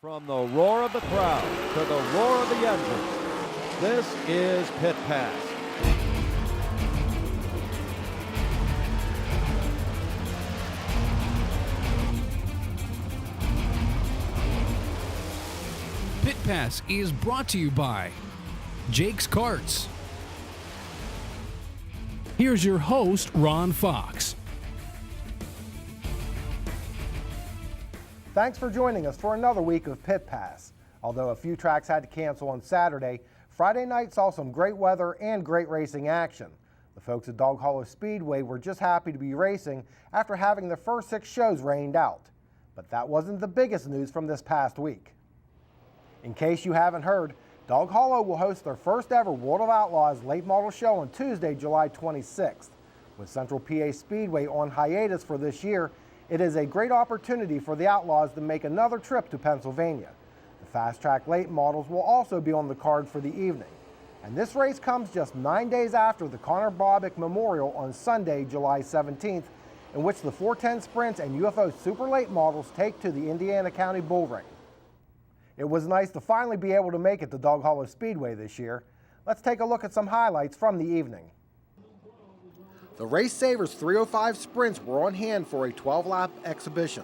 From the roar of the crowd to the roar of the engines, this is Pit Pass. Pit Pass is brought to you by Jake's Karts. Here's your host, Ron Fox. Thanks for joining us for another week of Pit Pass. Although a few tracks had to cancel on Saturday, Friday night saw some great weather and great racing action. The folks at Dog Hollow Speedway were just happy to be racing after having the first 6 shows rained out. But that wasn't the biggest news from this past week. In case you haven't heard, Dog Hollow will host their first ever World of Outlaws late model show on Tuesday, July 26th. With Central PA Speedway on hiatus for this year, it is a great opportunity for the Outlaws to make another trip to Pennsylvania. The fast track late models will also be on the card for the evening. And this race comes just 9 days after the Connor Bobbick Memorial on Sunday, July 17th, in which the 410 Sprints and UFO Super Late models take to the Indiana County Bull Ring. It was nice to finally be able to make it to Dog Hollow Speedway this year. Let's take a look at some highlights from the evening. The Race Savers 305 Sprints were on hand for a 12-lap exhibition.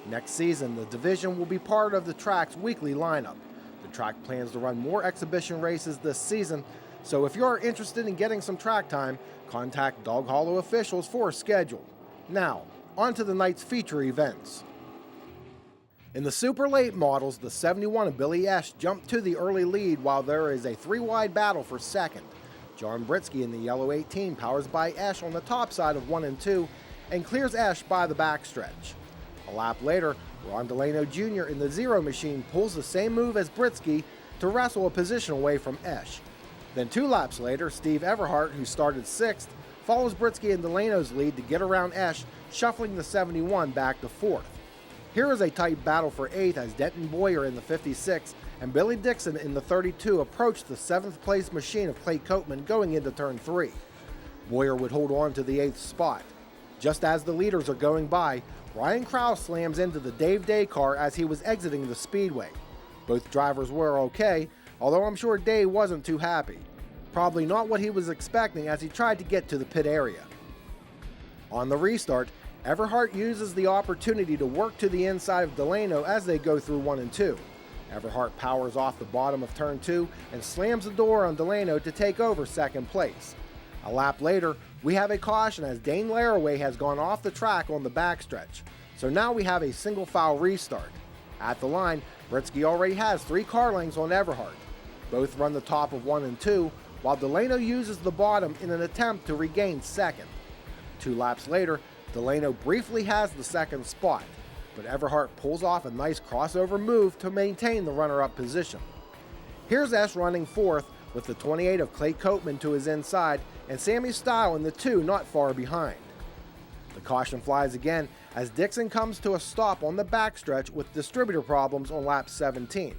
Next season, the division will be part of the track's weekly lineup. The track plans to run more exhibition races this season, so if you're interested in getting some track time, contact Dog Hollow officials for a schedule. Now, on to the night's feature events. In the super late models, the 71 of Billy Esch jumped to the early lead while there is a 3-wide battle for second. John Britsky in the yellow 18 powers by Esch on the top side of 1 and 2 and clears Esch by the backstretch. A lap later, Ron Delano Jr. in the Zero machine pulls the same move as Britsky to wrestle a position away from Esch. Then 2 laps later, Steve Everhart, who started 6th, follows Britsky in Delano's lead to get around Esch, shuffling the 71 back to 4th. Here is a tight battle for 8th as Denton Boyer in the 56 and Billy Dixon in the 32 approached the 7th place machine of Clay Coatman going into turn 3. Boyer would hold on to the 8th spot. Just as the leaders are going by, Ryan Krause slams into the Dave Day car as he was exiting the speedway. Both drivers were okay, although I'm sure Day wasn't too happy. Probably not what he was expecting as he tried to get to the pit area. On the restart, Everhart uses the opportunity to work to the inside of Delano as they go through 1 and 2. Everhart powers off the bottom of turn 2 and slams the door on Delano to take over second place. A lap later, we have a caution as Dane Laraway has gone off the track on the backstretch. So now we have a single foul restart. At the line, Britsky already has 3 car lengths on Everhart. Both run the top of 1 and 2, while Delano uses the bottom in an attempt to regain second. 2 laps later, Delano briefly has the second spot, but Everhart pulls off a nice crossover move to maintain the runner-up position. Here's Esch running 4th with the 28 of Clay Coatman to his inside and Sammy Stile in the 2 not far behind. The caution flies again as Dixon comes to a stop on the backstretch with distributor problems on lap 17.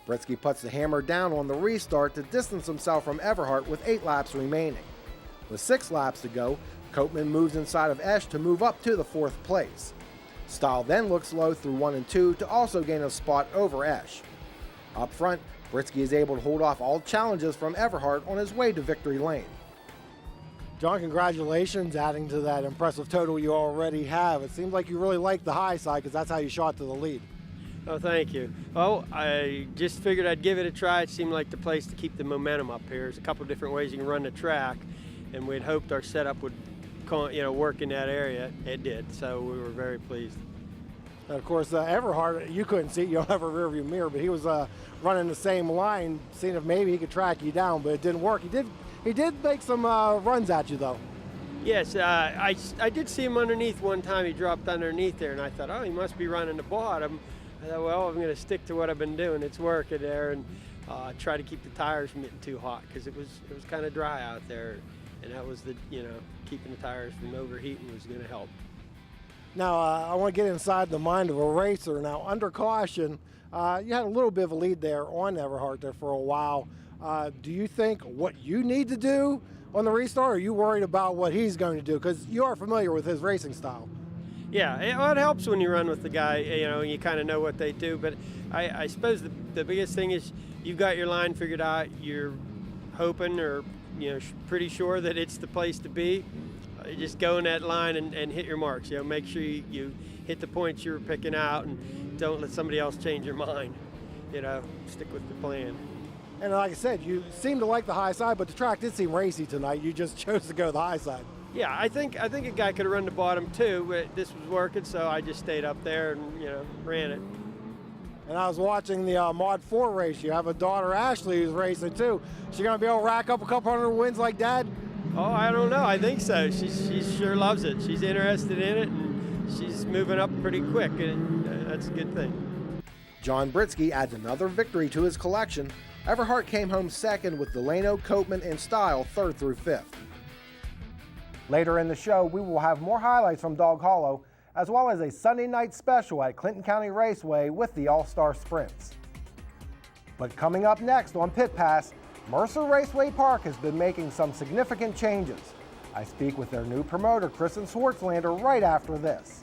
Britsky puts the hammer down on the restart to distance himself from Everhart with 8 laps remaining. With 6 laps to go, Coatman moves inside of Esch to move up to the 4th place. Stile then looks low through 1 and 2 to also gain a spot over Esch. Up front, Britsky is able to hold off all challenges from Everhart on his way to victory lane. John, congratulations adding to that impressive total you already have. It seems like you really like the high side because that's how you shot to the lead. Oh, thank you. Well, I just figured I'd give it a try. It seemed like the place to keep the momentum up here. There's a couple of different ways you can run the track, and we'd hoped our setup would work in that area. It did, so we were very pleased. And of course, Everhart, you couldn't see it, you don't have a rear view mirror, but he was running the same line, seeing if maybe he could track you down, but it didn't work. He did make some runs at you, though. Yes, I did see him underneath one time. He dropped underneath there, and I thought, oh, he must be running the bottom. I thought, well, I'm going to stick to what I've been doing. It's working there, and try to keep the tires from getting too hot because it was kind of dry out there, and that was the keeping the tires from overheating was going to help. Now, I want to get inside the mind of a racer. Now, under caution, you had a little bit of a lead there on Everhart there for a while. Do you think what you need to do on the restart, or are you worried about what he's going to do? Because you are familiar with his racing style. Yeah, it helps when you run with the guy, you know, you kind of know what they do. But I suppose the biggest thing is you've got your line figured out. You're hoping or, you know, pretty sure that it's the place to be. You just go in that line and hit your marks. You know, make sure you hit the points you were picking out and don't let somebody else change your mind. You know, stick with the plan. And like I said, you seem to like the high side, but the track did seem racy tonight. You just chose to go the high side. Yeah, I think a guy could have run the bottom too, but this was working, so I just stayed up there and, you know, ran it. And I was watching the Mod 4 race. You have a daughter, Ashley, who's racing too. She gonna be able to rack up a couple hundred wins like Dad? Oh, I don't know. I think so. She sure loves it. She's interested in it, and she's moving up pretty quick, and that's a good thing. John Britsky adds another victory to his collection. Everhart came home second with Delano, Copeman, and Style third through fifth. Later in the show, we will have more highlights from Dog Hollow, as well as a Sunday night special at Clinton County Raceway with the All-Star Sprints. But coming up next on Pit Pass, Mercer Raceway Park has been making some significant changes. I speak with their new promoter, Kristen Swartzlander, right after this.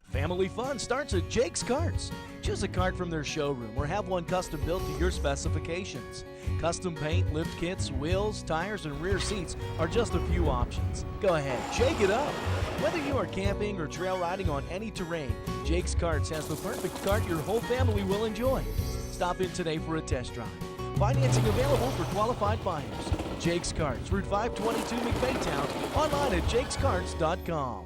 Family fun starts at Jake's Karts. Choose a kart from their showroom or have one custom built to your specifications. Custom paint, lift kits, wheels, tires, and rear seats are just a few options. Go ahead, shake it up. Whether you are camping or trail riding on any terrain, Jake's Karts has the perfect kart your whole family will enjoy. Stop in today for a test drive. Financing available for qualified buyers. Jake's Karts, Route 522 McBaytown, online at jakeskarts.com.